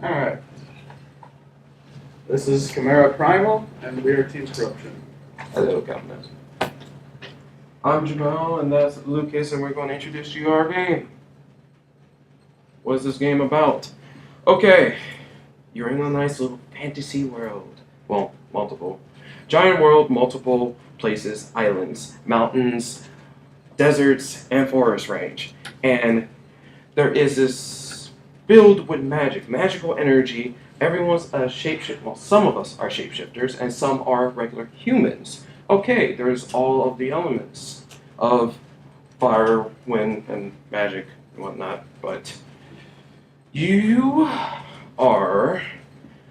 Alright. This is Chimera Primal, and we are Team Corruption. Hello, Captain. I'm Jamal, and that's Lucas, and we're going to introduce you to our game. What is this game about? Okay, you're in a nice little fantasy world. Well, multiple. Giant world, multiple places, islands, mountains, deserts, and forest range. And there is this filled with magic, magical energy. Everyone's a shapeshifter. Well, some of us are shapeshifters, and some are regular humans. Okay, there's all of the elements of fire, wind, and magic and whatnot, but you are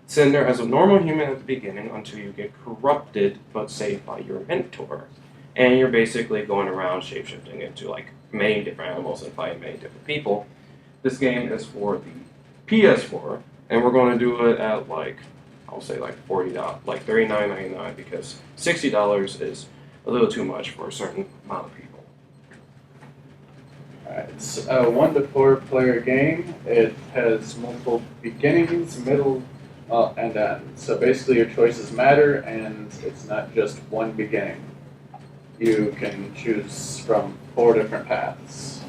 sitting there as a normal human at the beginning until you get corrupted but saved by your mentor. And you're basically going around shapeshifting into like many different animals and fighting many different people. This game is for the PS4, and we're going to do it at like, I'll say like $40, like $39.99, because $60 is a little too much for a certain amount of people. Alright, it's a 1 to 4 player game. It has multiple beginnings, middle, and ends. So basically your choices matter, and it's not just one beginning. You can choose from 4 different paths.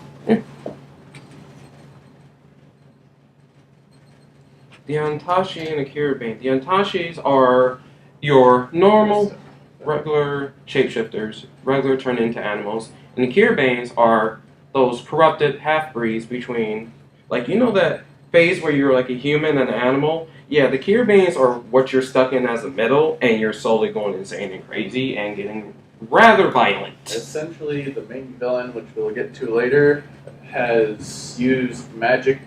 The Antashi and the Kiribane. The Antashis are your normal, regular shapeshifters, regular turn into animals. And the Kiribanes are those corrupted half-breeds between, like, you know that phase where you're like a human and an animal? Yeah, the Kiribanes are what you're stuck in as a middle, and you're slowly going insane and crazy and getting rather violent. Essentially, the main villain, which we'll get to later, has used magic,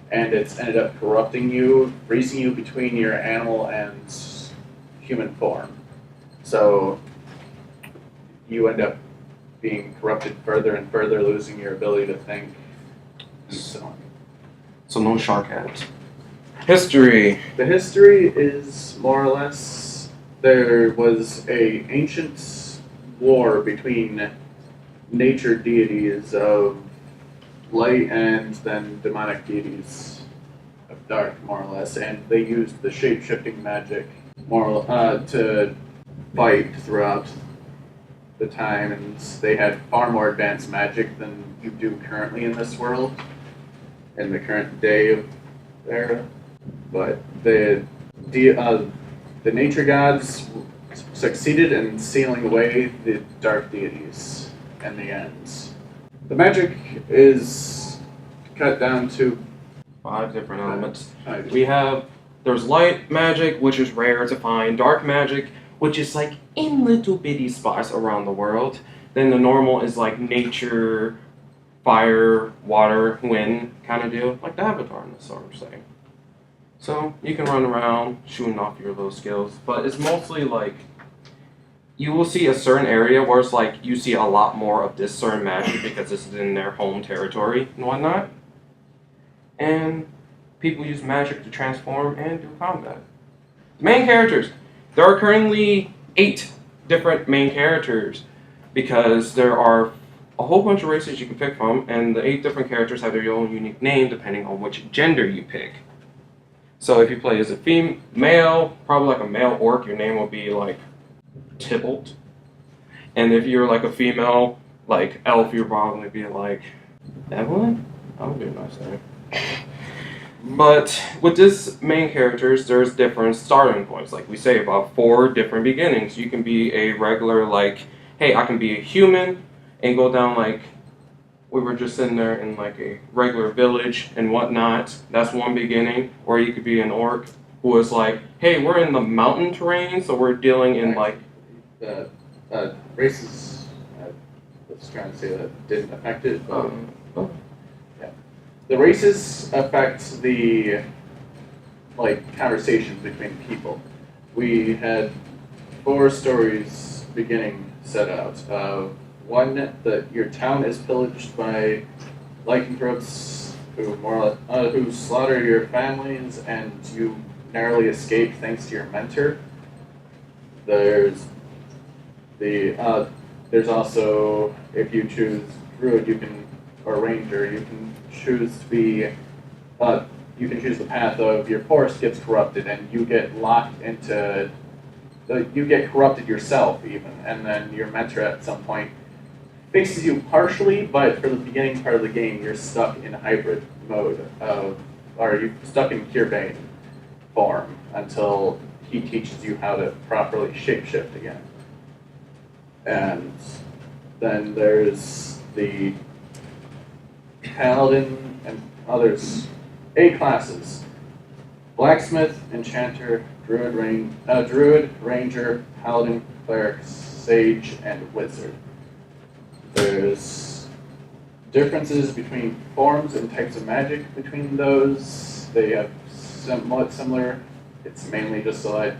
and it's ended up corrupting you, freezing you between your animal and human form. So you end up being corrupted further and further, losing your ability to think. So no shark heads. History. the history is more or less there was a ancient war between nature deities of light and then demonic deities of dark, more or less, and they used the shape-shifting magic to fight throughout the time, and they had far more advanced magic than you do currently in this world, in the current day of era. But the nature gods succeeded in sealing away the dark deities in the end. The magic is cut down to 5 different elements. five. There's light magic, which is rare to find, dark magic, which is like in little bitty spots around the world. Then the normal is like nature, fire, water, wind kind of deal, like the Avatar in this sort of thing. So you can run around shooting off your little skills, but it's mostly like you will see a certain area where it's like you see a lot more of this certain magic because this is in their home territory and whatnot. And people use magic to transform and do combat. The main characters. There are currently 8 different main characters because there are a whole bunch of races you can pick from, and the 8 different characters have their own unique name depending on which gender you pick. So if you play as a male, probably like a male orc, your name will be like Tybalt. And if you're like a female, like elf, you'll probably be like Evelyn? That would be a nice name. But with this main characters, there's different starting points. Like we say, about 4 different beginnings. You can be a regular, like, hey, I can be a human and go down like we were just sitting there in like a regular village and whatnot. That's one beginning. Or you could be an orc who is like, hey, we're in the mountain terrain, so we're dealing in like The races, I was trying to say that didn't affect it, but yeah. The races affect the conversations between people. We had 4 stories beginning set out. One, that your town is pillaged by lycanthropes who slaughter your families, and you narrowly escape thanks to your mentor. There's also, if you choose druid, or ranger, you can choose to be you can choose the path of your forest gets corrupted and you get locked into, you get corrupted yourself even, and then your mentor at some point fixes you partially, but for the beginning part of the game, you're stuck in hybrid mode or you're stuck in Cure Bane form until he teaches you how to properly shapeshift again. And then there's the Paladin and others. 8 classes: Blacksmith, Enchanter, Druid, Ranger, Paladin, Cleric, Sage, and Wizard. There's differences between forms and types of magic between those. They have somewhat similar. It's mainly just so that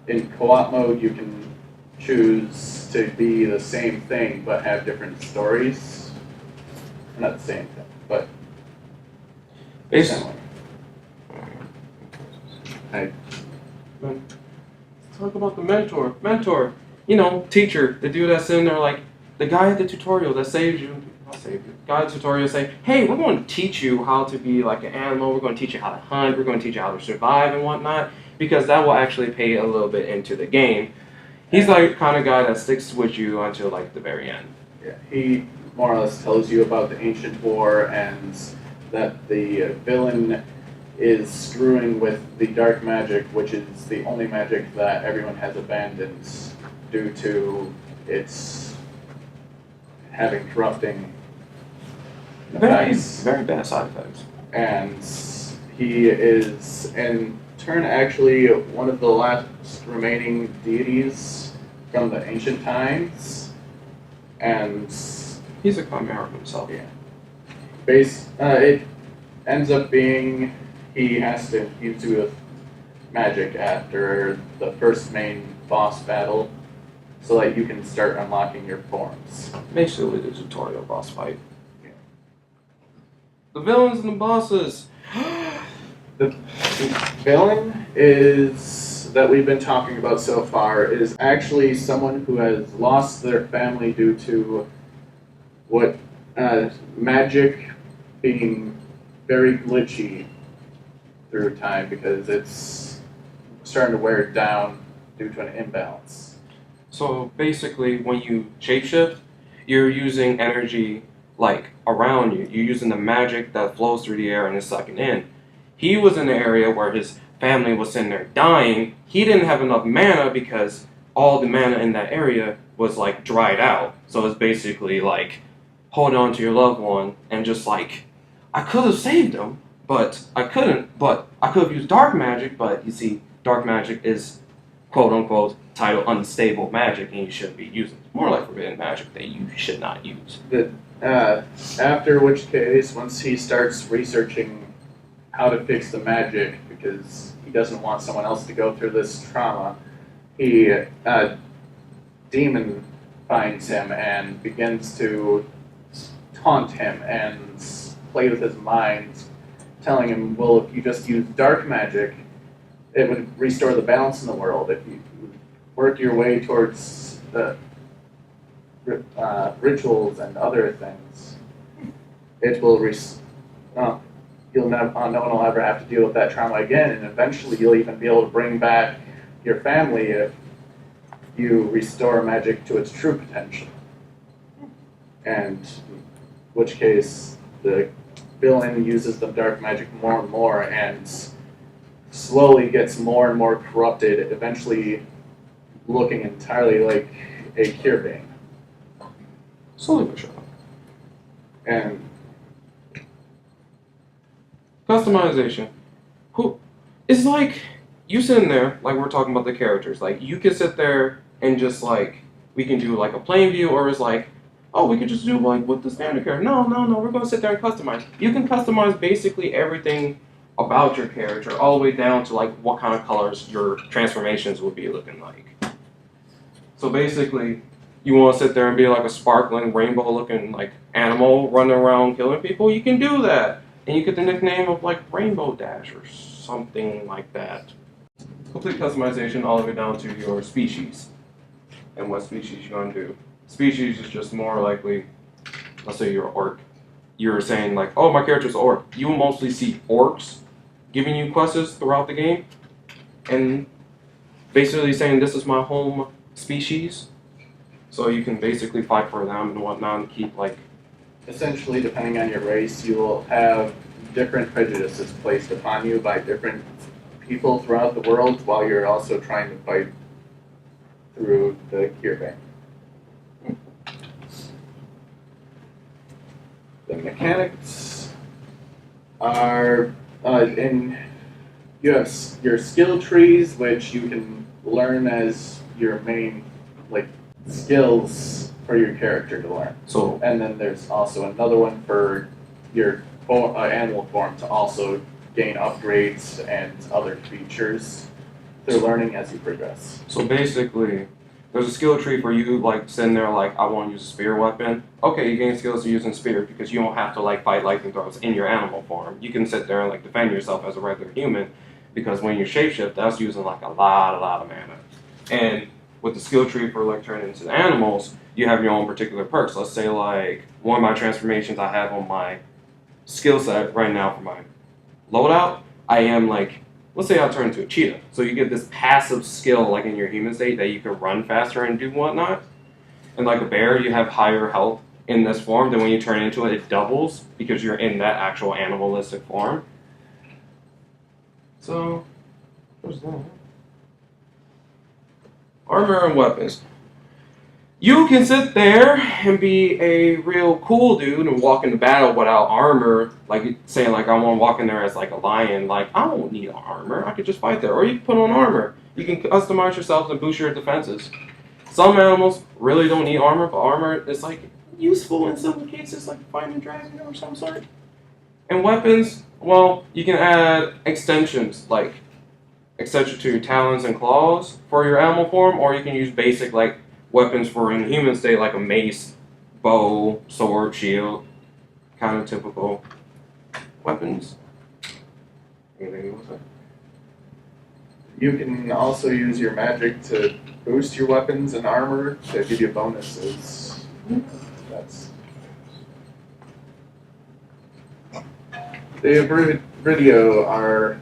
in co-op mode you can choose to be the same thing but have different stories. Not the same thing, but similar. Let's talk about the mentor. Mentor, you know, teacher, the dude that's in there, like the guy at the tutorial that saves you. Not save you. Guy at the tutorial say, hey, we're going to teach you how to be like an animal. We're going to teach you how to hunt. We're going to teach you how to survive and whatnot, because that will actually pay a little bit into the game. He's like the kind of guy that sticks with you until like the very end. Yeah, he more or less tells you about the ancient war and that the villain is screwing with the dark magic, which is the only magic that everyone has abandoned due to its having corrupting effects. Very bad side effects. And he is in turn actually one of the last remaining deities from the ancient times. And he's a Chimera himself. Yeah. It ends up being he has to use with magic after the first main boss battle so that you can start unlocking your forms. Basically the tutorial boss fight. Yeah. The villains and the bosses. The villain is that we've been talking about so far is actually someone who has lost their family due to what magic being very glitchy through time because it's starting to wear it down due to an imbalance. So basically, when you shapeshift, you're using energy like around you. You're using the magic that flows through the air and is sucking in. He was in an area where his family was sitting there dying. He didn't have enough mana because all the mana in that area was like dried out. So it's basically like hold on to your loved one and just like, I could have saved him, but I couldn't. But I could have used dark magic, but you see, dark magic is quote unquote titled unstable magic and you shouldn't be using. It's more like forbidden magic that you should not use. After which case, once he starts researching how to fix the magic because he doesn't want someone else to go through this trauma, demon finds him and begins to taunt him and play with his mind, telling him, well, if you just use dark magic, it would restore the balance in the world. If you work your way towards the rituals and other things, it will you'll never, no one will ever have to deal with that trauma again, and eventually you'll even be able to bring back your family if you restore magic to its true potential. And in which case, the villain uses the dark magic more and more and slowly gets more and more corrupted, eventually looking entirely like a Cure Bane. Slowly but surely. And customization. It's like you sitting there, like we're talking about the characters. Like you can sit there and just like we can do like a plain view, or it's like, oh, we could just do like with the standard character. No, we're gonna sit there and customize. You can customize basically everything about your character, all the way down to like what kind of colors your transformations would be looking like. So basically, you want to sit there and be like a sparkling rainbow-looking like animal running around killing people. You can do that. And you get the nickname of like Rainbow Dash or something like that. Complete customization all the way down to your species and what species you're going to do. Species is just more likely, let's say you're an orc. You're saying like, oh, my character's an orc. You will mostly see orcs giving you quests throughout the game, and basically saying this is my home species. So you can basically fight for them and whatnot and keep like. Essentially, depending on your race, you will have different prejudices placed upon you by different people throughout the world while you're also trying to fight through the Kirby. The mechanics are in you have your skill trees, which you can learn as your main like skills for your character to learn. So And then there's also another one for your animal form to also gain upgrades and other features through learning as you progress. So basically, there's a skill tree for you, like sitting there, like I want to use a spear weapon. Okay, you gain skills to using spear because you don't have to like fight lightning throws in your animal form. You can sit there and like defend yourself as a regular human, because when you shapeshift, that's using like a lot of mana. And with the skill tree for like turning into animals, you have your own particular perks. Let's say like one of my transformations I have on my skill set right now for my loadout, I am like, let's say I turn into a cheetah. So you get this passive skill like in your human state that you can run faster and do whatnot. And like a bear, you have higher health in this form. Then when you turn into it, it doubles because you're in that actual animalistic form. So, what's that? Armor and weapons. You can sit there and be a real cool dude and walk into battle without armor, like saying like I want to walk in there as like a lion, like I don't need armor, I could just fight there. Or you can put on armor. You can customize yourself and boost your defenses. Some animals really don't need armor, but armor is like useful in some cases, like fighting a dragon or some sort. And weapons, well, you can add extensions, like extension to your talons and claws for your animal form, or you can use basic like weapons for in human state, like a mace, bow, sword, shield, kind of typical weapons. Anything else? You can also use your magic to boost your weapons and armor to give you bonuses. That's the Viridio are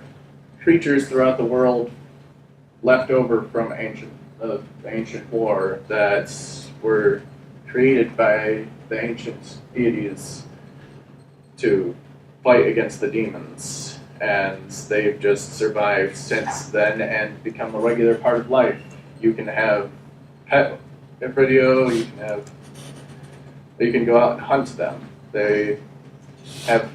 creatures throughout the world left over from ancient war that were created by the ancient deities to fight against the demons, and they've just survived since then and become a regular part of life. You can have pet video, you can go out and hunt them. They have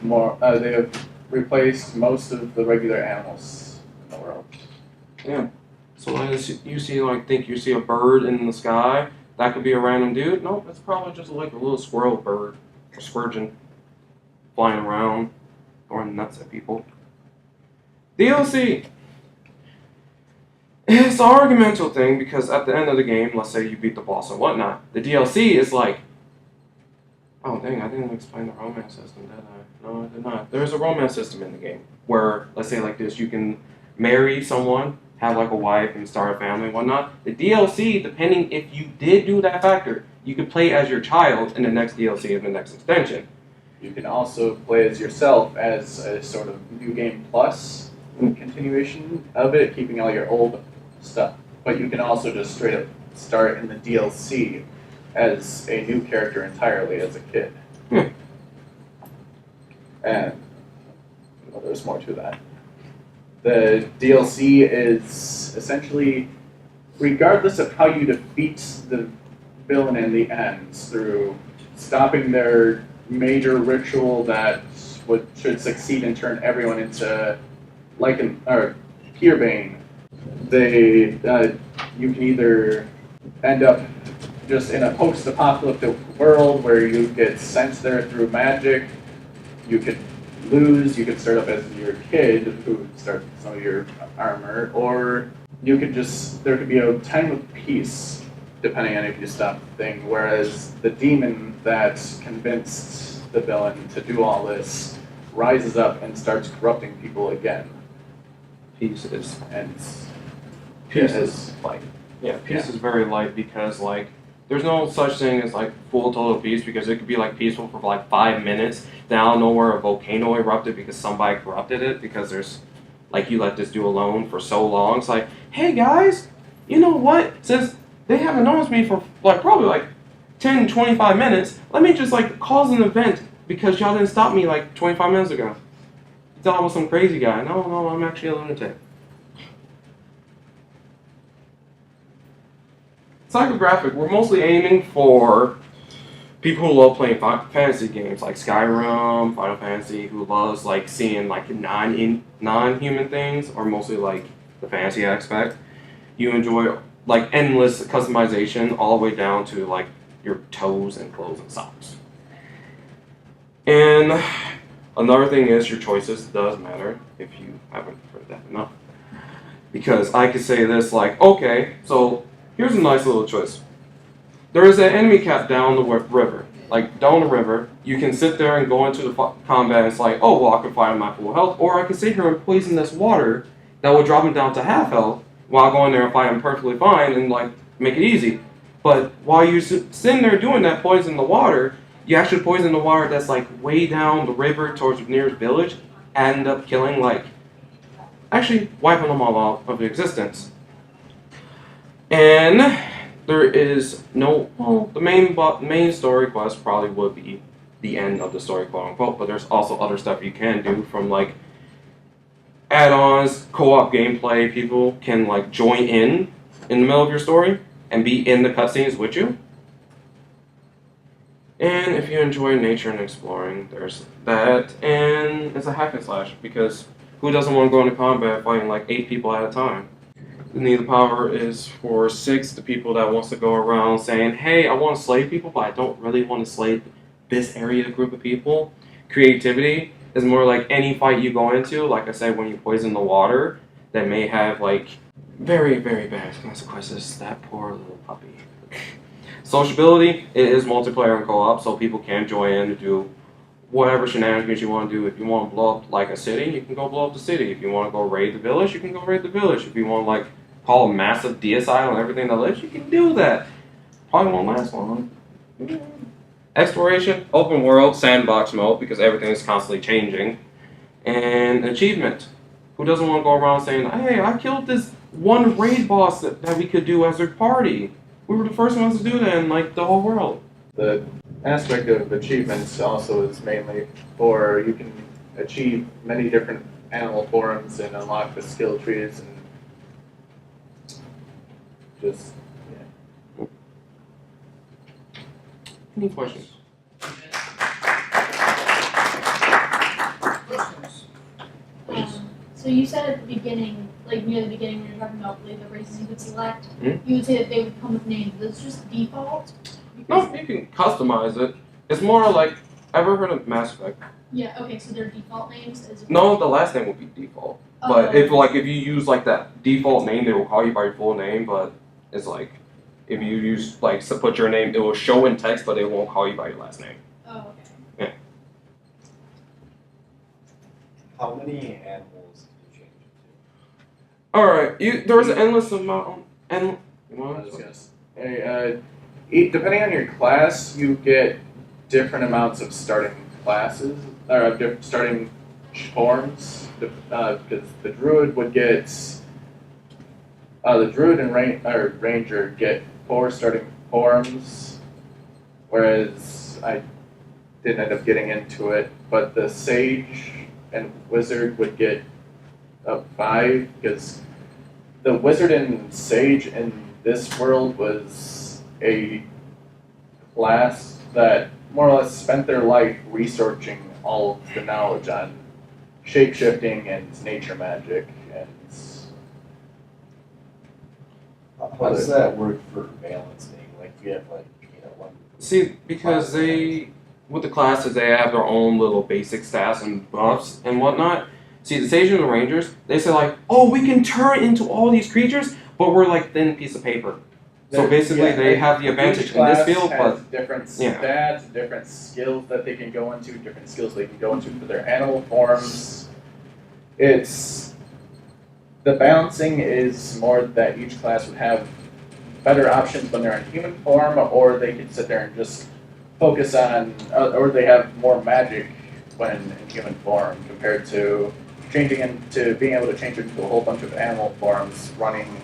replaced most of the regular animals in the world. Yeah. So as you see, like, think you see a bird in the sky, that could be a random dude. Nope, it's probably just like a little squirrel bird or squirgin flying around, throwing nuts at people. DLC. It's an argumental thing because at the end of the game, let's say you beat the boss and whatnot, the DLC is like, oh dang, I didn't explain the romance system, did I? No, I did not. There's a romance system in the game where, let's say like this, you can marry someone, have like a wife and start a family and whatnot. The DLC, depending if you did do that factor, you could play as your child in the next DLC and the next extension. You can also play as yourself as a sort of new game plus continuation of it, keeping all your old stuff. But you can also just straight up start in the DLC as a new character entirely as a kid. And well, there's more to that. The DLC is essentially, regardless of how you defeat the villain in the end, through stopping their major ritual that should succeed and turn everyone into Peerbane, you can either end up just in a post-apocalyptic world where you get sent there through magic. You could lose, you could start up as your kid who starts some of your armor, or you could there could be a time of peace depending on if you stop the thing, whereas the demon that convinced the villain to do all this rises up and starts corrupting people again. Peace is light. Yeah, peace is very light because like there's no such thing as like full total peace, because it could be like peaceful for like 5 minutes. Then out of nowhere a volcano erupted because somebody corrupted it, because there's like you let this dude alone for so long. It's like, hey guys, you know what? Since they haven't noticed me for like probably like 10, 25 minutes, let me just like cause an event because y'all didn't stop me like 25 minutes ago. You thought I was some crazy guy. No, I'm actually a lunatic. Psychographic, we're mostly aiming for people who love playing fantasy games like Skyrim, Final Fantasy, who loves like seeing like non-human things, or mostly like the fantasy aspect. You enjoy like endless customization all the way down to like your toes and clothes and socks. And another thing is your choices does matter if you haven't heard that enough. Because I could say this like, okay, so here's a nice little choice. There is an enemy cap down the river. Like, down the river, you can sit there and go into the combat and it's like, oh, well, I can fight on my full health. Or I can sit here and poison this water that will drop him down to half health while going there and fight him perfectly fine and, like, make it easy. But while you're sitting there doing that, poison the water, you actually poison the water that's, like, way down the river towards the nearest village and end up killing, like, actually wiping them all out of existence. And there is no, well, the main story quest probably would be the end of the story, quote unquote, but there's also other stuff you can do from like add-ons, co-op gameplay. People can like join in the middle of your story and be in the cutscenes with you. And if you enjoy nature and exploring, there's that, and it's a hack and slash because who doesn't want to go into combat fighting like 8 people at a time? The need of power is for 6, the people that wants to go around saying, hey, I want to slay people, but I don't really want to slay this area group of people. Creativity is more like any fight you go into, like I said, when you poison the water, that may have like very, very bad consequences. That poor little puppy. Sociability, it is multiplayer and co-op, so people can join in to do whatever shenanigans you want to do. If you want to blow up like a city, you can go blow up the city. If you want to go raid the village, you can go raid the village. If you want to like call a massive deicide on everything that lives, you can do that. Probably won't last long. Exploration, open world, sandbox mode because everything is constantly changing. And achievement. Who doesn't want to go around saying, hey, I killed this one raid boss that we could do as a party. We were the first ones to do that in like the whole world. The aspect of achievements also is mainly for you can achieve many different animal forms and unlock the skill trees and just, yeah. Any questions? So you said at the beginning, like near the beginning when you were talking about like, the races you could select, Mm-hmm. you would say that they would come with names. That's just default? No, you can customize it. It's more like, ever heard of Mass Effect? Yeah, okay, so they're default names? No, the last name will be default. But if you use like that default name, they will call you by your full name. But it's like if you use like to put your name, it will show in text, but it won't call you by your last name. Oh, okay. Yeah. How many animals can you change it All right. There's an endless amount. I was gonna say, depending on your class, you get different amounts of starting classes or starting forms. Because the druid would get the druid and ranger get 4 starting forms, whereas I didn't end up getting into it. But the sage and wizard would get 5 because the wizard and sage in this world was a class that more or less spent their life researching all of the knowledge on shape-shifting and nature magic and to? How does that work for balancing? Like you have like one. See, because with the classes, they have their own little basic stats and buffs and whatnot. See, the Sage and the Rangers, they say like, oh, we can turn into all these creatures, but we're like thin piece of paper. So basically, they have the advantage in this field, but different stats, different skills that they can go into, different skills they can go into for their animal forms. It's the balancing is more that each class would have better options when they're in human form, or they could sit there and just focus on, or they have more magic when in human form compared to changing into being able to change into a whole bunch of animal forms, running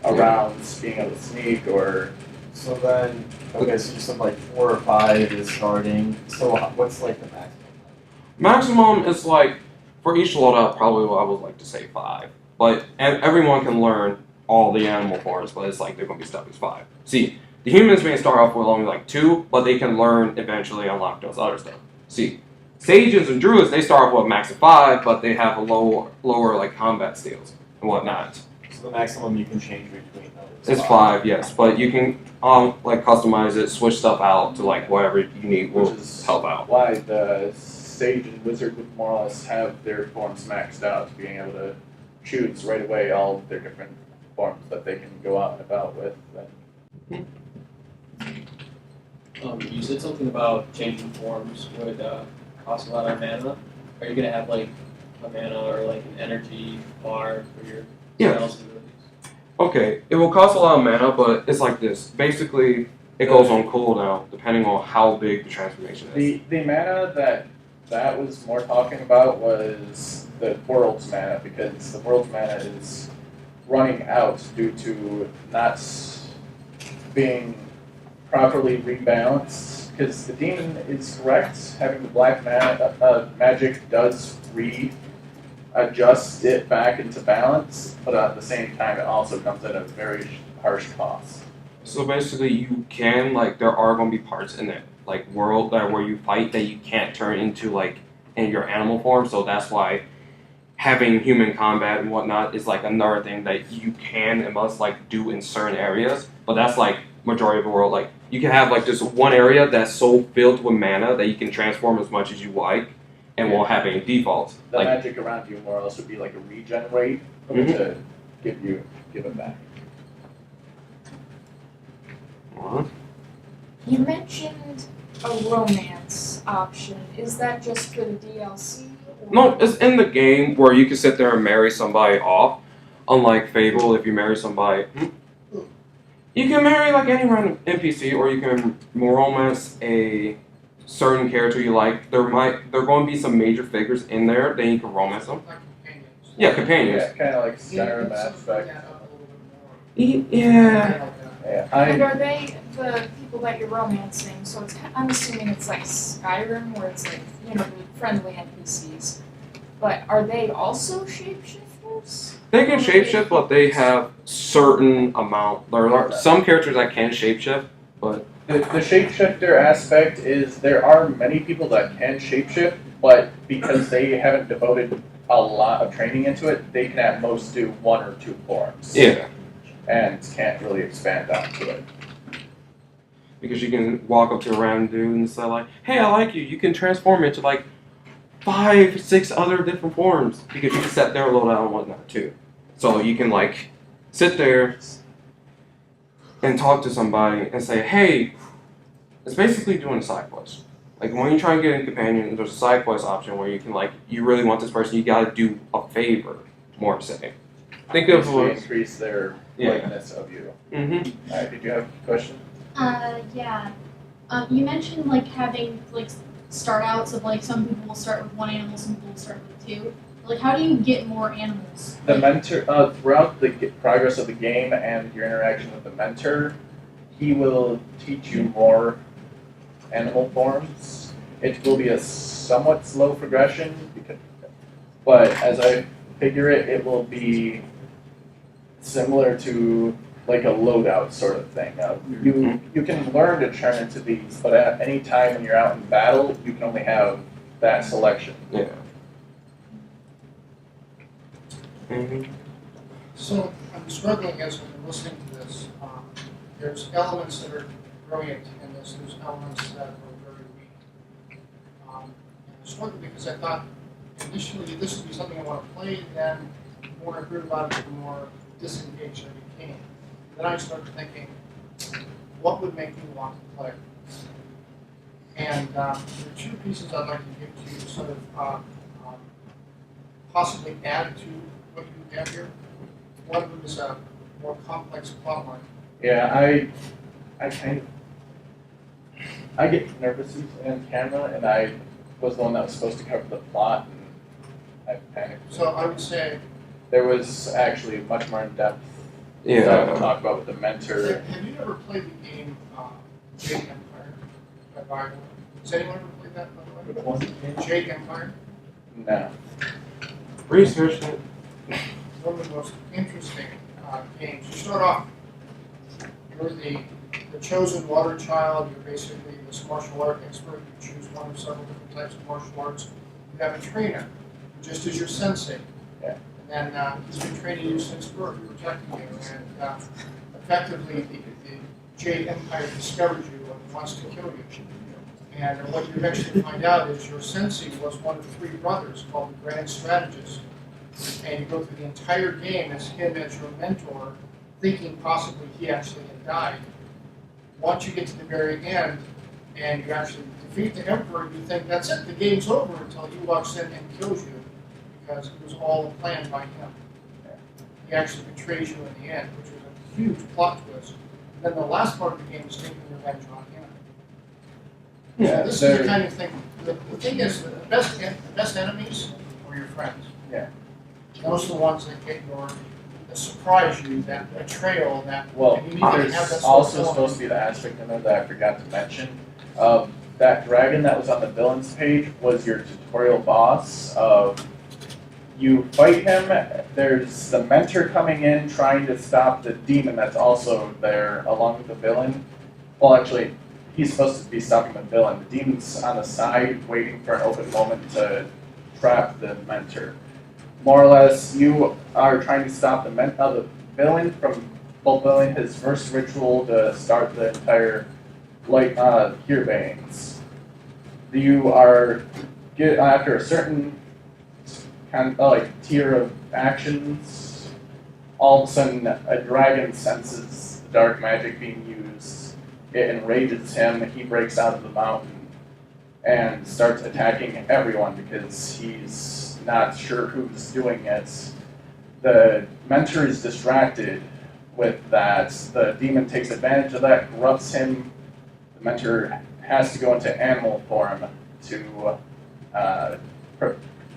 around, being able to sneak, or So then, okay, so you said like 4 or 5 is starting. So what's like the maximum? Maximum is like, for each loadout, probably I would like to say 5. But everyone can learn all the animal forms, but it's like they're going to be stuck as 5. See, the humans may start off with only like 2, but they can learn eventually unlock those other stuff. See, sages and druids, they start off with a max of 5, but they have a lower like combat skills and whatnot. So the maximum you can change between those. It's 5, yes, but you can like customize it, switch stuff out to like whatever you need will which is help out. why the sage and wizard would more or less have their forms maxed out, being able to choose right away all of their different forms that they can go out and about with. You said something about changing forms would cost a lot of mana. Are you gonna have like a mana or like an energy bar for your spells and abilities? Okay, it will cost a lot of mana, but it's like this. Basically, it goes on cooldown depending on how big the transformation is. The mana that was more talking about was the world's mana, because the world's mana is running out due to not being properly rebalanced. Because the demon is correct, having the black mana magic does readjust it back into balance, but at the same time it also comes at a very harsh cost. So basically, you can like there are going to be parts in it like world where you fight that you can't turn into like in your animal form. So that's why having human combat and whatnot is like another thing that you can and must like do in certain areas. But that's like majority of the world. Like you can have like this one area that's so filled with mana that you can transform as much as you like and won't have any defaults. The Like magic around you more or less would be like a regenerate to give it back. You mentioned a romance option. Is that just for the DLC? Or? no, it's in the game where you can sit there and marry somebody off. Unlike Fable, if you marry somebody, you can marry like any random NPC, or you can romance a certain character you like. There are going to be some major figures in there. Then you can romance them. Like companions. Yeah, companions. Yeah, kind of like Skyrim aspect. Yeah, up a little bit more. Yeah. Yeah, And are they the people that you're romancing? So it's I'm assuming it's like Skyrim, where it's like the friendly NPCs. But are they also shapeshifters? They can shapeshift, but they have certain amount. There are some characters that can shapeshift, but the shapeshifter aspect is there are many people that can shapeshift, but because they haven't devoted a lot of training into it, they can at most do 1 or 2 forms. yeah, And can't really expand onto it. because you can walk up to a random dude and say like, "Hey, I like you." You can transform into like 5, 6 other different forms because you can set their loadout and whatnot too. So you can like sit there and talk to somebody and say, "Hey," it's basically doing a side quest. Like when you try and get a companion, there's a side quest option where you can like, you really want this person, you gotta do a favor, more to say. Think of Basically increase their Yeah. likeness of you. Mm-hmm. Alright, did you have a question? Yeah. You mentioned like having like start outs of like some people will start with 1 animal, some people will start with 2. Like how do you get more animals? The mentor, throughout the progress of the game and your interaction with the mentor, he will teach you more animal forms. It will be a somewhat slow progression, but as I figure it, it will be similar to like a loadout sort of thing. You can learn to turn into these, but at any time when you're out in battle, you can only have that selection. Yeah. Mm-hmm. So I'm struggling as I'm listening to this. There's elements that are brilliant in this. There's elements that are very weak. And I struggled because I thought initially this would be something I want to play. Then the more I heard about it, the more disengaged I became. Then I started thinking, what would make me want to play? And there are 2 pieces I'd like to give to you to sort of possibly add to what you have here. One of them is a more complex plot line. Yeah, I get nervous on camera, and I was the one that was supposed to cover the plot. I panicked. So I would say, There was actually much more in-depth stuff to Yeah. talk about with the mentor. have you ever played the game Jade Empire by Primal? Has anyone ever played that, by the way? Jade Empire? No. Research it. One of the most interesting games. You start off, you're the chosen water child, you're basically this martial art expert, you choose one of several different types of martial arts. You have a trainer, who just as your sensei. Yeah. And then he's been training you since birth, protecting you, and effectively the Jade Empire discovers you and wants to kill you. And what you eventually find out is your sensei was one of 3 brothers called the Grand Strategist. And you go through the entire game as him as your mentor, thinking possibly he actually had died. Once you get to the very end and you actually defeat the Emperor, you think that's it, the game's over, until he walks in and kills you, because it was all planned by him. He actually betrays you in the end, which was a huge plot twist. And then the last part of the game is taking revenge on him. Yeah, This is there- the kind of thing. The thing is, the best enemies are your friends. Yeah. Those are the ones that get that surprise you, that betrayal, that. Well, and you need to have that there's sort of also feeling. supposed to be the aspect in there that I forgot to mention. That dragon that was on the villains page was your tutorial boss. You fight him, there's the mentor coming in trying to stop the demon that's also there along with the villain. Well, actually, he's supposed to be stopping the villain. The demon's on the side waiting for an open moment to trap the mentor. More or less, you are trying to stop the villain from fulfilling his first ritual to start the entire cure veins. You are after a certain kind of tier of actions, all of a sudden a dragon senses the dark magic being used. It enrages him. He breaks out of the mountain and starts attacking everyone because he's not sure who's doing it. The mentor is distracted with that. The demon takes advantage of that, corrupts him. The mentor has to go into animal form to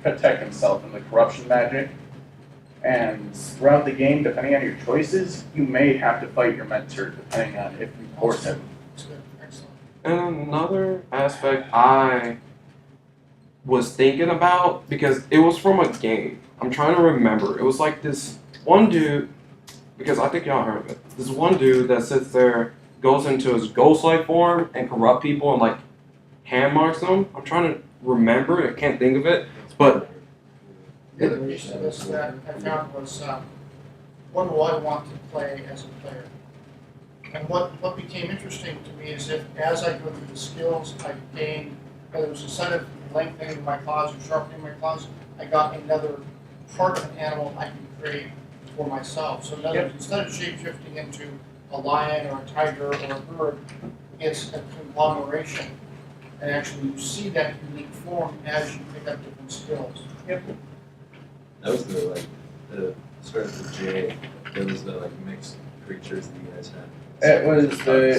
protect himself from the corruption magic. And throughout the game, depending on your choices, you may have to fight your mentor depending on if you force him. That's good. Excellent. And another aspect I was thinking about, because it was from a game. I'm trying to remember. It was like this one dude, because I think y'all heard of it. This one dude that sits there, goes into his ghost-like form and corrupt people and hand marks them. I'm trying to remember. I can't think of it. But The other piece of this that I found was, what do I want to play as a player? And what became interesting to me is if, as I go through the skills, I gained, whether it was instead of lengthening my claws or sharpening my claws, I got another part of an animal I can create for myself. So in other words, instead of shape-shifting into a lion or a tiger or a bird, it's a conglomeration. And actually you see that unique form as you pick up different skills. Yep. That was the start of the J. That was the mixed creatures that you guys had. It was the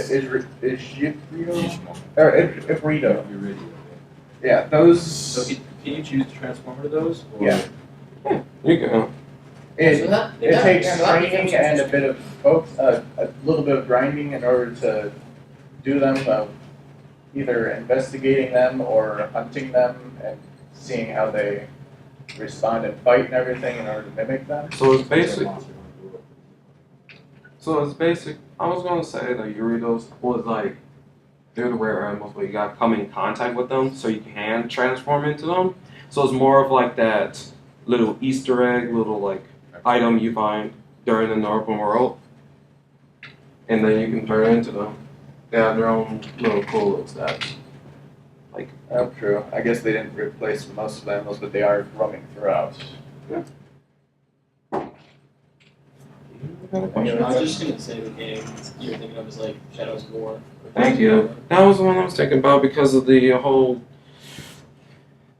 Ishibrio or Ibrito. Iridio. Yeah, those. So can you choose to transform into those? Or? Yeah. you go. It, So that- it that- takes yeah, that training becomes and a interesting. bit of a little bit of grinding in order to do them. Either investigating them or hunting them and seeing how they respond and fight and everything in order to mimic them. So it's basic. I was gonna say the Uridos was they're the rare animals, but you gotta come in contact with them so you can transform into them. So it's more of that little Easter egg, little item you find during the open world, and then you can turn into them. They have their own little cool little stats. Oh, true. I guess they didn't replace most of the animals, but they are roaming throughout. I was just gonna say the game you're thinking of is Shadows of War. Thank you. That was the one I was thinking about because of the whole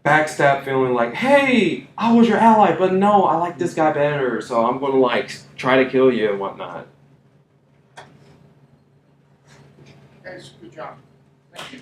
backstab feeling hey, I was your ally, but no, I like this guy better, so I'm gonna try to kill you and whatnot. Guys, good job. Thank you.